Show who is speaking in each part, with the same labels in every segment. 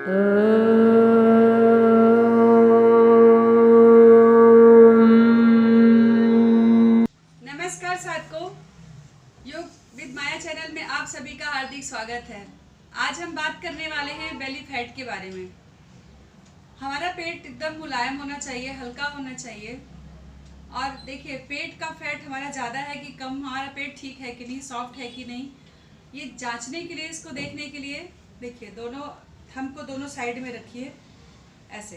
Speaker 1: नमस्कार साथियों, योग विद माया चैनल में आप सभी का हार्दिक स्वागत है। आज हम बात करने वाले हैं बेली फैट के बारे में। हमारा पेट एकदम मुलायम होना चाहिए, हल्का होना चाहिए। और देखिए, पेट का फैट हमारा ज़्यादा है कि कम, हमारा पेट ठीक है कि नहीं, सॉफ्ट है कि नहीं, ये जांचने के लिए, इसको देखने के लिए देखिए, थंब को दोनों साइड में रखिए ऐसे,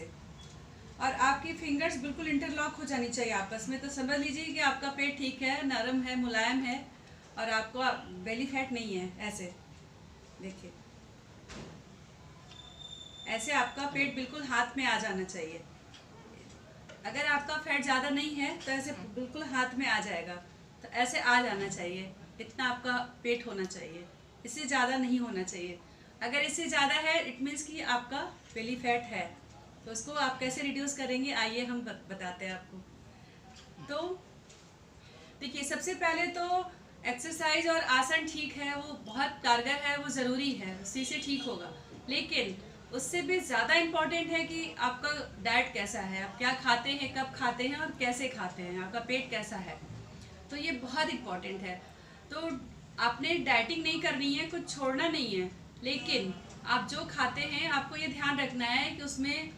Speaker 1: और आपकी फिंगर्स बिल्कुल इंटरलॉक हो जानी चाहिए आपस में। तो समझ लीजिए कि आपका पेट ठीक है, नरम है, मुलायम है और आपको बेली फैट नहीं है। ऐसे देखिए, ऐसे आपका पेट बिल्कुल हाथ में आ जाना चाहिए। अगर आपका फैट ज़्यादा नहीं है तो ऐसे बिल्कुल हाथ में आ जाएगा, तो ऐसे आ जाना चाहिए। इतना आपका पेट होना चाहिए, इससे ज़्यादा नहीं होना चाहिए। अगर इससे ज़्यादा है, इट मीन्स कि आपका बेली फैट है। तो उसको आप कैसे रिड्यूस करेंगे, आइए हम बताते हैं आपको। तो देखिए, सबसे पहले तो एक्सरसाइज और आसन ठीक है, वो बहुत कारगर है, वो ज़रूरी है, उसी से ठीक होगा। लेकिन उससे भी ज़्यादा इम्पॉर्टेंट है कि आपका डाइट कैसा है, आप क्या खाते हैं, कब खाते हैं और कैसे खाते हैं, आपका पेट कैसा है। तो ये बहुत इम्पॉर्टेंट है। तो आपने डाइटिंग नहीं करनी है, कुछ छोड़ना नहीं है, लेकिन आप जो खाते हैं आपको ये ध्यान रखना है कि उसमें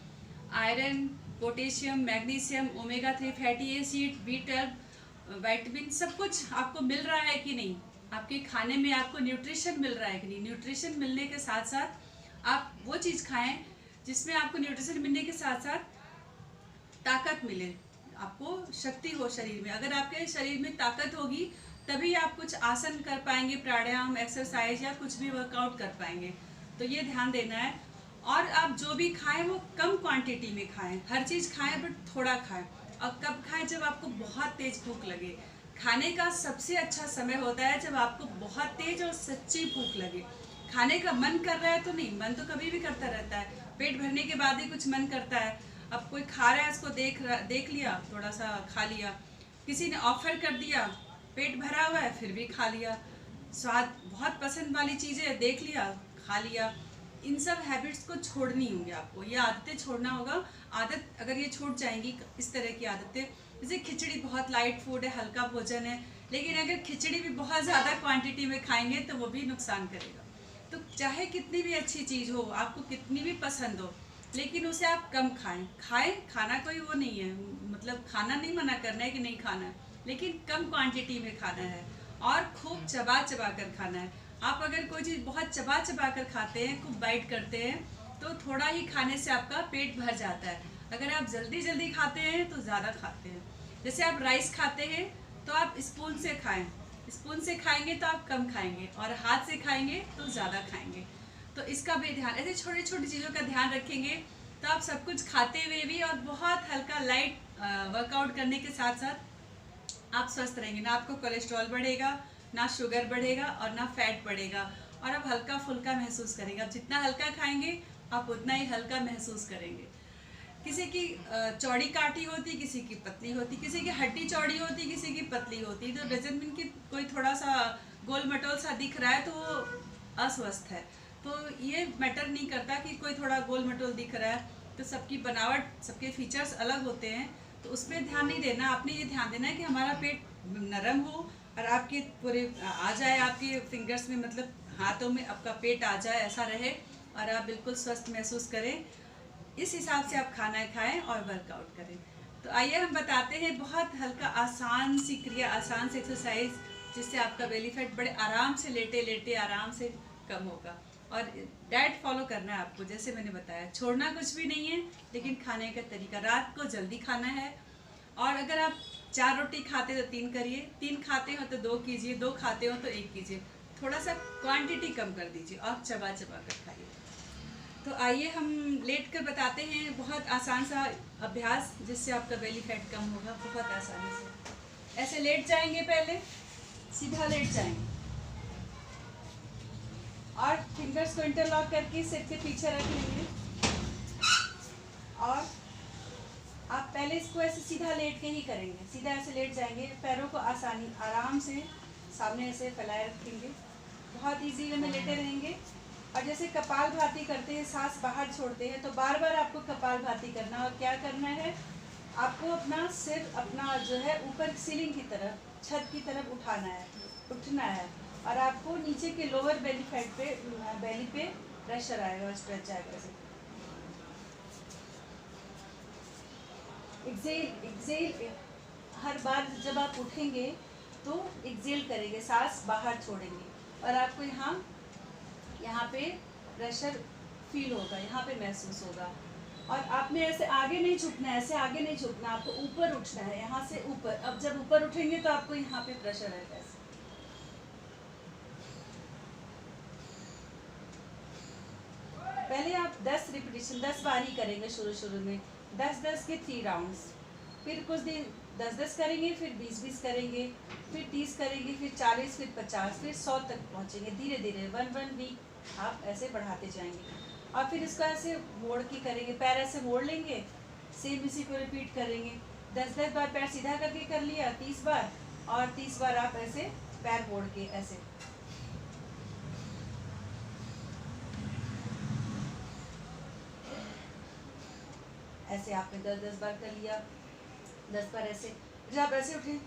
Speaker 1: iron, potassium, magnesium, omega 3 fatty acid, B12, vitamin, सब कुछ आपको मिल रहा है कि नहीं, आपके खाने में आपको न्यूट्रिशन मिल रहा है कि नहीं। न्यूट्रिशन मिलने के साथ साथ आप वो चीज़ खाएं जिसमें आपको न्यूट्रिशन मिलने के साथ साथ ताकत मिले, आपको शक्ति हो शरीर में। अगर आपके शरीर में ताकत होगी तभी आप कुछ आसन कर पाएंगे, प्राणायाम, एक्सरसाइज या कुछ भी वर्कआउट कर पाएंगे। तो ये ध्यान देना है। और आप जो भी खाएं वो कम क्वांटिटी में खाएं, हर चीज़ खाएं बट थोड़ा खाएं। और कब खाएं, जब आपको बहुत तेज भूख लगे। खाने का सबसे अच्छा समय होता है जब आपको बहुत तेज और सच्ची भूख लगे। खाने का मन कर रहा है तो नहीं, मन तो कभी भी करता रहता है, पेट भरने के बाद ही कुछ मन करता है। अब कोई खा रहा है, उसको देख लिया, थोड़ा सा खा लिया, किसी ने ऑफर कर दिया, पेट भरा हुआ है फिर भी खा लिया, स्वाद बहुत पसंद वाली चीज़ें देख लिया, खा लिया। इन सब हैबिट्स को छोड़नी होंगी आपको, ये आदतें छोड़ना होगा। आदत अगर ये छूट जाएंगी, इस तरह की आदतें, जैसे खिचड़ी बहुत लाइट फूड है, हल्का भोजन है, लेकिन अगर खिचड़ी भी बहुत ज़्यादा क्वांटिटी में खाएंगे तो वो भी नुकसान करेगा। तो चाहे कितनी भी अच्छी चीज़ हो, आपको कितनी भी पसंद हो, लेकिन उसे आप कम खाएं। खाना कोई वो नहीं है, मतलब खाना नहीं मना करना है कि नहीं खाना है, लेकिन कम क्वांटिटी में खाना है और खूब चबा चबा कर खाना है। आप अगर कोई चीज़ बहुत चबा चबा कर खाते हैं, खूब बाइट करते हैं, तो थोड़ा ही खाने से आपका पेट भर जाता है। अगर आप जल्दी जल्दी खाते हैं तो ज़्यादा खाते हैं। जैसे आप राइस खाते हैं तो आप स्पून से खाएं, स्पून से खाएंगे तो आप कम खाएंगे, और हाथ से खाएंगे तो ज़्यादा खाएंगे। तो इसका भी ध्यान, ऐसे छोटी छोटी चीज़ों का ध्यान रखेंगे तो आप सब कुछ खाते हुए भी और बहुत हल्का लाइट वर्कआउट करने के साथ साथ आप स्वस्थ रहेंगे। ना आपको कोलेस्ट्रॉल बढ़ेगा, ना शुगर बढ़ेगा और ना फैट बढ़ेगा, और आप हल्का फुल्का महसूस करेंगे। आप जितना हल्का खाएंगे आप उतना ही हल्का महसूस करेंगे। किसी की चौड़ी काठी होती, किसी की पतली होती, किसी की हड्डी चौड़ी होती, किसी की पतली होती। तो डजन मीन कि कोई थोड़ा सा गोल मटोल सा दिख रहा है तो वो अस्वस्थ है। तो ये मैटर नहीं करता कि कोई थोड़ा गोल मटोल दिख रहा है, तो सबकी बनावट, सबके फीचर्स अलग होते हैं, तो उस पर ध्यान नहीं देना। आपने ये ध्यान देना है कि हमारा पेट नरम हो और आपके पूरे आ जाए, आपके फिंगर्स में, मतलब हाथों में आपका पेट आ जाए, ऐसा रहे, और आप बिल्कुल स्वस्थ महसूस करें। इस हिसाब से आप खाना खाएं और वर्कआउट करें। तो आइए हम बताते हैं बहुत हल्का आसान सी क्रिया, आसान सी एक्सरसाइज, जिससे आपका बेली फैट बड़े आराम से, लेटे लेटे आराम से कम होगा। और डाइट फॉलो करना है आपको, जैसे मैंने बताया, छोड़ना कुछ भी नहीं है, लेकिन खाने का तरीका, रात को जल्दी खाना है। और अगर आप 4 रोटी खाते तो 3 करिए, 3 खाते हो तो 2 कीजिए, 2 खाते हो तो 1 कीजिए। थोड़ा सा क्वांटिटी कम कर दीजिए और चबा चबा कर खाइए। तो आइए हम लेट कर बताते हैं बहुत आसान सा अभ्यास, जिससे आपका बेली फैट कम होगा बहुत आसानी से। ऐसे लेट जाएंगे, पहले सीधा लेट जाएंगे और फिंगर्स को इंटरलॉक करके सिर के पीछे रख लेंगे। और आप पहले इसको ऐसे सीधा लेट के ही करेंगे, सीधा ऐसे लेट जाएंगे, पैरों को आसानी आराम से सामने ऐसे फैलाए रखेंगे, बहुत इजी वे में लेटे रहेंगे। और जैसे कपालभाति करते हैं, सांस बाहर छोड़ते हैं, तो बार बार आपको कपालभाति करना है। और क्या करना है, आपको अपना सिर अपना जो है ऊपर सीलिंग की तरफ, छत की तरफ उठाना है, उठना है। और आपको नीचे के लोअर बेली फैट पे, बेली पे प्रेशर आएगा और स्ट्रेच आएगा। एक्सेल एक्सेल, हर बार जब आप उठेंगे तो एक्सेल करेंगे, सांस बाहर छोड़ेंगे और आपको यहाँ पे प्रेशर फील होगा, यहाँ पे महसूस होगा। और आपने ऐसे आगे नहीं झुकना है, ऐसे आगे नहीं झुकना, आपको ऊपर उठना है, यहाँ से ऊपर। अब जब ऊपर उठेंगे तो आपको यहाँ पे प्रेशर आएगा ऐसे। पहले आप 10 रिपीटेशन 10 बार ही करेंगे शुरू में, 10-10 के 3 राउंड्स। फिर कुछ दिन 10-10 करेंगे, फिर 20-20 करेंगे, फिर 30 करेंगे, फिर 40, फिर 50, फिर 100 तक पहुँचेंगे। धीरे धीरे 1 वीक आप ऐसे बढ़ाते जाएंगे। और फिर इसको ऐसे मोड़ के करेंगे, पैर ऐसे मोड़ लेंगे, सेम इसी को रिपीट करेंगे। 10-10 बार पैर सीधा करके कर लिया 30 बार, और 30 बार आप ऐसे पैर मोड़ के ऐसे। ऐसे आपने 10-10 बार कर लिया, 10 बार ऐसे। जब आप ऐसे उठे,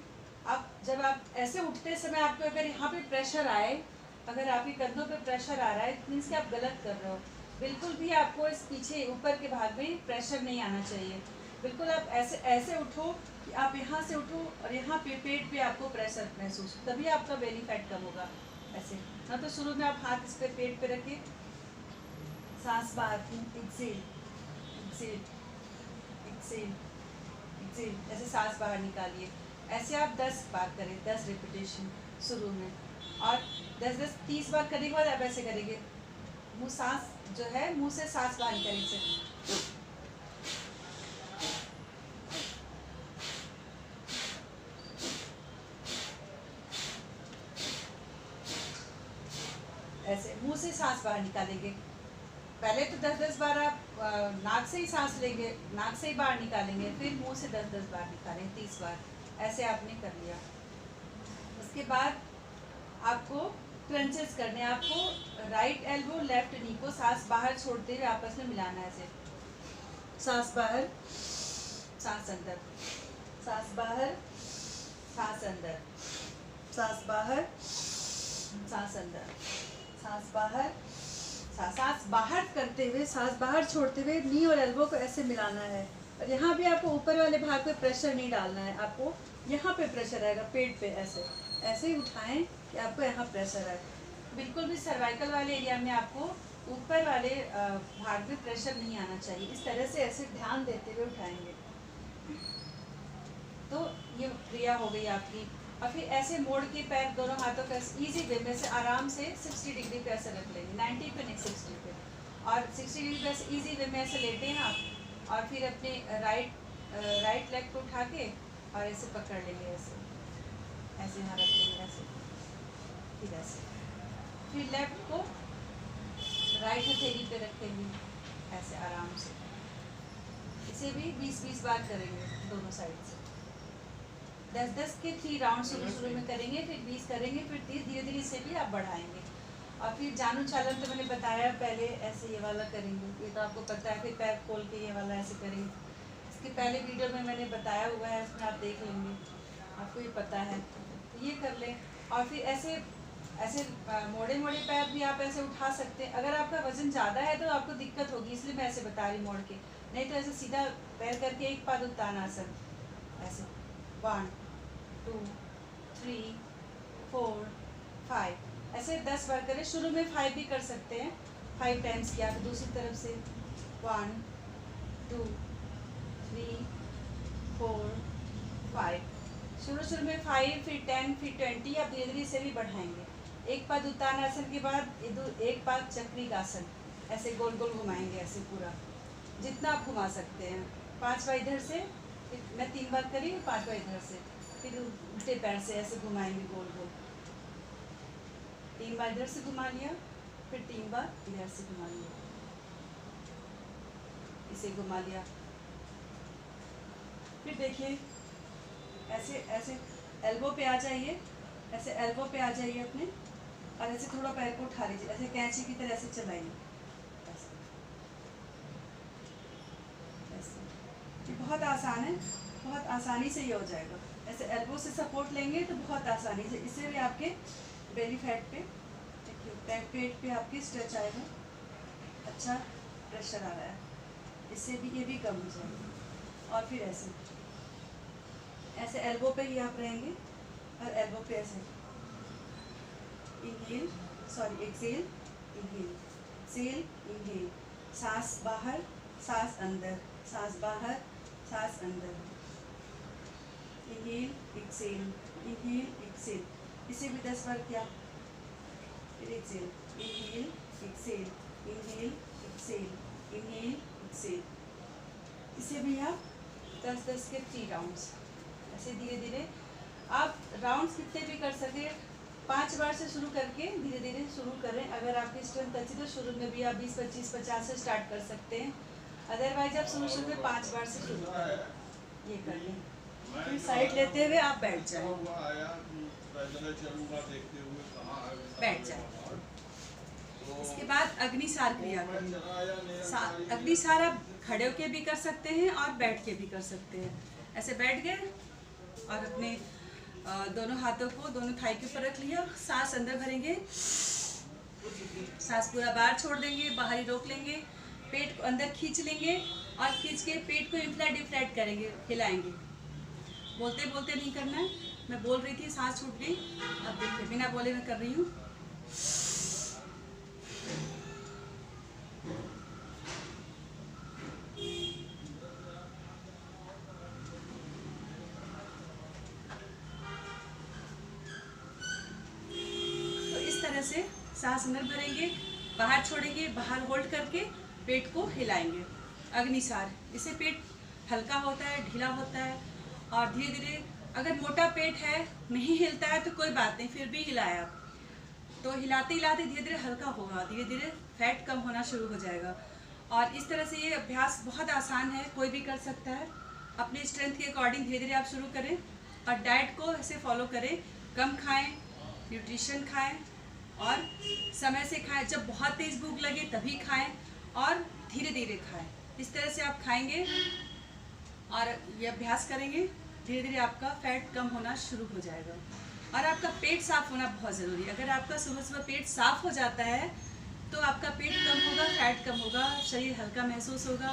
Speaker 1: जब आप ऐसे उठते समय आपको अगर यहाँ पे प्रेशर आए, अगर आपके कंधों पे प्रेशर आ रहा है, मीन्स कि आप गलत कर रहे हो। बिल्कुल भी आपको इस पीछे ऊपर के भाग में प्रेशर नहीं आना चाहिए। बिल्कुल आप ऐसे ऐसे उठो कि आप यहाँ से उठो और यहाँ पे पेट पे आपको प्रेशर महसूस हो, तभी आपका बेली फैट कम होगा। ऐसे ना, तो शुरू में आप हाथ इस पे पेट पे रखिए, सांस बाहर, एक्सेल एक्सेल एक्सेल एक्सेल, ऐसे सांस बाहर निकालिए। ऐसे आप 10 बार करें, 10 रिपीटेशन शुरू में। और 10-10 30 बार करने के बाद आप ऐसे करेंगे, मुँह सांस जो है मुंह से सांस बाहर निकालेंगे। ऐसे मुंह से सांस बाहर निकालेंगे। पहले तो 10-10 बार आप नाक से ही सांस लेंगे, नाक से ही बाहर निकालेंगे, फिर मुंह से 10-10 बार निकालेंगे, 30 बार। ऐसे आपने कर लिया। उसके बाद आपको क्रंचेस करने, आपको राइट एल्बो लेफ्ट नी को सांस बाहर छोड़ते हुए आपस में मिलाना है। ऐसे सांस बाहर, सांस अंदर, सांस बाहर, सांस अंदर, सांस बाहर, सांस अंदर, सांस बाहर, सांस बाहर करते हुए, सांस बाहर छोड़ते हुए नी और एल्बो को ऐसे मिलाना है। और यहाँ भी आपको ऊपर वाले भाग पे प्रेशर नहीं डालना है, आपको यहाँ पे प्रेशर आएगा, पेट पे। ऐसे ऐसे ही उठाएं कि आपको यहाँ प्रेशर आए। बिल्कुल भी सर्वाइकल वाले एरिया में आपको ऊपर वाले भाग में प्रेशर नहीं आना चाहिए। इस तरह से ऐसे ध्यान देते हुए उठाएंगे। तो ये क्रिया हो गई आपकी। और फिर ऐसे मोड़ के पैर दोनों हाथों का इजी वे में से आराम से 60 डिग्री पे ऐसे रख लेंगे, 90 पे नहीं 60 पे। और 60 डिग्री पे ऐसे ईजी वे में ऐसे लेटे हैं आप, और फिर अपने राइट लेग को उठा के और ऐसे पकड़ लेंगे, ऐसे ऐसे यहाँ रख लेंगे, ऐसे फिर ऐसे। फिर लेफ्ट को राइट हथेली पे रखेंगे, ऐसे आराम से। इसे भी 20-20 बार करेंगे दोनों साइड से। 10-10 के 3 राउंड शुरू में करेंगे, फिर 20 करेंगे, फिर 30, धीरे धीरे इसे भी आप बढ़ाएंगे। और फिर जानु चालन तो मैंने बताया, पहले ऐसे ये वाला करेंगे, ये तो आपको पता है। फिर पैर खोल के ये वाला ऐसे करेंगे, इसके पहले वीडियो में मैंने बताया हुआ है, उसमें आप देख लेंगे, आपको ये पता है। तो ये कर लें। और फिर ऐसे ऐसे मोड़े मोड़े पैर भी आप ऐसे उठा सकते हैं। अगर आपका वजन ज़्यादा है तो आपको दिक्कत होगी, इसलिए मैं ऐसे बता रही मोड़ के। नहीं तो ऐसे सीधा पैर करके एक पाद उत्तानासन, ऐसे 1 2 3 4 5, ऐसे 10 बार करें। शुरू में 5 भी कर सकते हैं, 5 टाइम्स किया। तो दूसरी तरफ से 1 2 3 4 5, शुरू में 5, फिर 10, फिर 20, आप धीरे धीरे से भी बढ़ाएंगे। एक पाद उत्तानासन के बाद एक पाद चक्रिकासन, ऐसे गोल गोल घुमाएंगे, ऐसे पूरा जितना आप घुमा सकते हैं। 5 बार इधर से, मैं 3 बार करी, 5 बार इधर से, फिर उल्टे पैर से ऐसे घुमाएंगे गोल गोल। 3 बार इधर से घुमा लिया, फिर 3 बार इधर से घुमा लिया, इसे घुमा लिया। फिर देखिए ऐसे ऐसे एल्बो पे आ जाइए, ऐसे एल्बो पे आ जाइए अपने, और ऐसे थोड़ा पैर को उठा लीजिए, ऐसे कैंची की तरह ऐसे चलाइए, ऐसे। ये बहुत आसान है, बहुत आसानी से ये हो जाएगा। ऐसे एल्बो से सपोर्ट लेंगे तो बहुत आसानी से, इससे भी आपके बेली फैट पे, देखिए पेट पे आपकी स्ट्रेच आएगा, अच्छा प्रेशर आ रहा है, इससे भी ये भी कम हो जाएगा। और फिर ऐसे ऐसे एल्बो पे ही आप रहेंगे और एल्बो पे ऐसे inhale, sorry exhale, inhale, exhale, inhale, सांस बाहर, सांस अंदर, सांस बाहर, सांस अंदर, इनहेल, एक्सेल, इनहेल, एक्सेल। इसे भी 10 बार किया, फिर exhale, inhale, exhale, inhale, exhale, inhale, exhale. इसे भी आप 10-10 के 3 राउंड्स, ऐसे धीरे धीरे आप राउंड्स कितने भी कर सके। 5 बार से शुरू करके धीरे धीरे शुरू करें। अगर आपकी स्ट्रेंथ अच्छी तो शुरू में भी आप 20, 25, 50 से स्टार्ट कर सकते हैं। अदरवाइज आप शुरू में 5 बार से शुरू करें, ये कर लें। फिर साइड लेते हुए आप बैठ जाएं, बैठ जाएं। इसके बाद अग्निसार क्रिया करें। अग्निसार आप खड़े होके भी कर सकते हैं और बैठ के भी कर सकते हैं। ऐसे बैठ गए और अपने दोनों हाथों को दोनों थाई के ऊपर रख लिया, सांस अंदर भरेंगे, सांस पूरा बाहर छोड़ देंगे, बाहर ही रोक लेंगे, पेट को अंदर खींच लेंगे और खींच के पेट को इन्फ्लेट डिफ्लेट करेंगे, हिलाएंगे। बोलते बोलते नहीं करना है, मैं बोल रही थी सांस छूट गई, अब देखिए बिना बोले मैं कर रही हूँ। से सांस अंदर भरेंगे, बाहर छोड़ेंगे, बाहर होल्ड करके पेट को हिलाएंगे। अग्निसार, इससे पेट हल्का होता है, ढीला होता है। और धीरे धीरे अगर मोटा पेट है, नहीं हिलता है तो कोई बात नहीं, फिर भी हिलाए आप, तो हिलाते हिलाते धीरे धीरे हल्का होगा, धीरे धीरे फैट कम होना शुरू हो जाएगा। और इस तरह से ये अभ्यास बहुत आसान है, कोई भी कर सकता है। अपनी स्ट्रेंथ के अकॉर्डिंग धीरे धीरे आप शुरू करें और डाइट को ऐसे फॉलो करें, कम खाएं, न्यूट्रिशन खाएं और समय से खाएं। जब बहुत तेज़ भूख लगे तभी खाएं और धीरे धीरे खाएं। इस तरह से आप खाएंगे और ये अभ्यास करेंगे, धीरे धीरे आपका फैट कम होना शुरू हो जाएगा। और आपका पेट साफ होना बहुत ज़रूरी है। अगर आपका सुबह सुबह पेट साफ हो जाता है तो आपका पेट कम होगा, फैट कम होगा, शरीर हल्का महसूस होगा।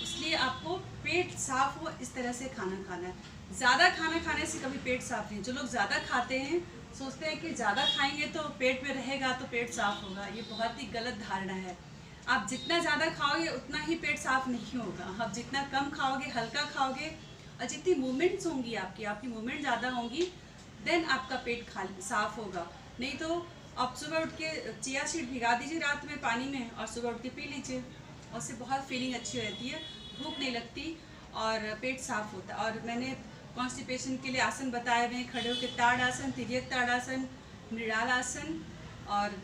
Speaker 1: इसलिए आपको पेट साफ हो इस तरह से खाना खाना है। ज़्यादा खाना खाने से कभी पेट साफ नहीं। जो लोग ज़्यादा खाते हैं सोचते हैं कि ज़्यादा खाएंगे तो पेट में रहेगा तो पेट साफ होगा, ये बहुत ही गलत धारणा है। आप जितना ज़्यादा खाओगे उतना ही पेट साफ नहीं होगा। आप जितना कम खाओगे, हल्का खाओगे और जितनी मूवमेंट्स होंगी आपकी मूवमेंट ज़्यादा होंगी, देन आपका पेट साफ होगा। नहीं तो आप सुबह उठ के चिया सीड भिगा दीजिए रात में पानी में और सुबह उठ के पी लीजिए, उससे बहुत फीलिंग अच्छी रहती है, भूख नहीं लगती और पेट साफ होता है। और मैंने कॉन्स्टिपेशन के लिए आसन बताए हुए हैं, खड़े होकर ताड़ासन, तिर्यक ताड़ासन, मृणाल आसन और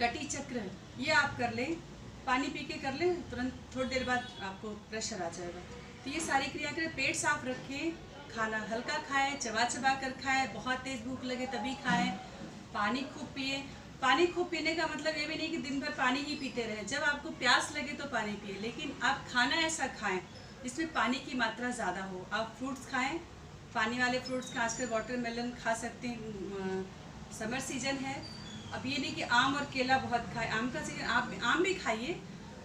Speaker 1: कटी चक्र, ये आप कर लें, पानी पी के कर लें, तुरंत थोड़ी देर बाद आपको प्रेशर आ जाएगा। तो ये सारी क्रिया करें, पेट साफ रखें, खाना हल्का खाएं, चबा चबा कर खाएं, बहुत तेज़ भूख लगे तभी खाएं, पानी खूब पिए। पानी खूब पीने का मतलब ये भी नहीं कि दिन भर पानी ही पीते रहें, जब आपको प्यास लगे तो पानी पिए, लेकिन आप खाना ऐसा खाएं जिसमें पानी की मात्रा ज़्यादा हो। आप फ्रूट्स खाएं, पानी वाले फ्रूट्स, खासकर वाटरमेलन खा सकते हैं, समर सीजन है। अब ये नहीं कि आम और केला बहुत खाएं, आम का सीजन, आप आम भी खाइए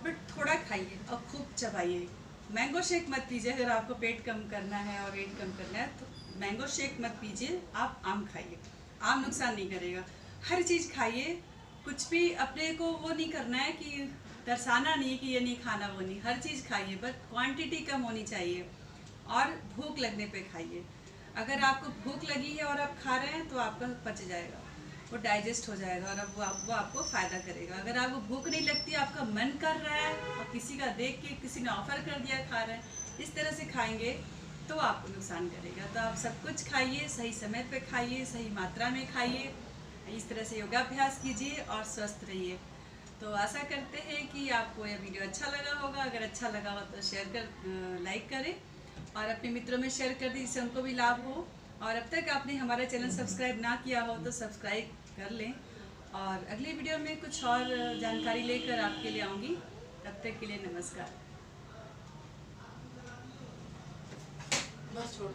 Speaker 1: बट थोड़ा खाइए और खूब चबाइए। मैंगो शेक मत पीजिए, अगर आपको पेट कम करना है और वेट कम करना है तो मैंगो शेक मत पीजिए, आप आम खाइए, आम नुकसान नहीं करेगा। हर चीज़ खाइए, कुछ भी अपने को वो नहीं करना है कि दर्शाना नहीं है कि ये नहीं खाना वो नहीं, हर चीज़ खाइए बट क्वांटिटी कम होनी चाहिए और भूख लगने पे खाइए। अगर आपको भूख लगी है और आप खा रहे हैं तो आपका पच जाएगा, वो डाइजेस्ट हो जाएगा और अब वो आपको फ़ायदा करेगा। अगर आपको भूख नहीं लगती, आपका मन कर रहा है और किसी का देख के किसी ने ऑफ़र कर दिया खा रहे हैं, इस तरह से खाएंगे तो आपको नुकसान करेगा। तो आप सब कुछ खाइए, सही समय पे खाइए, सही मात्रा में खाइए, इस तरह से योगाभ्यास कीजिए और स्वस्थ रहिए। तो आशा करते हैं कि आपको यह वीडियो अच्छा लगा होगा। अगर अच्छा लगा हो तो शेयर कर, लाइक करें और अपने मित्रों में शेयर कर दें जिससे उनको भी लाभ हो। और अब तक आपने हमारा चैनल सब्सक्राइब ना किया हो तो सब्सक्राइब कर लें। और अगली वीडियो में कुछ और जानकारी लेकर आपके लिए आऊँगी। तब तक के लिए नमस्कार।
Speaker 2: बस छोड़।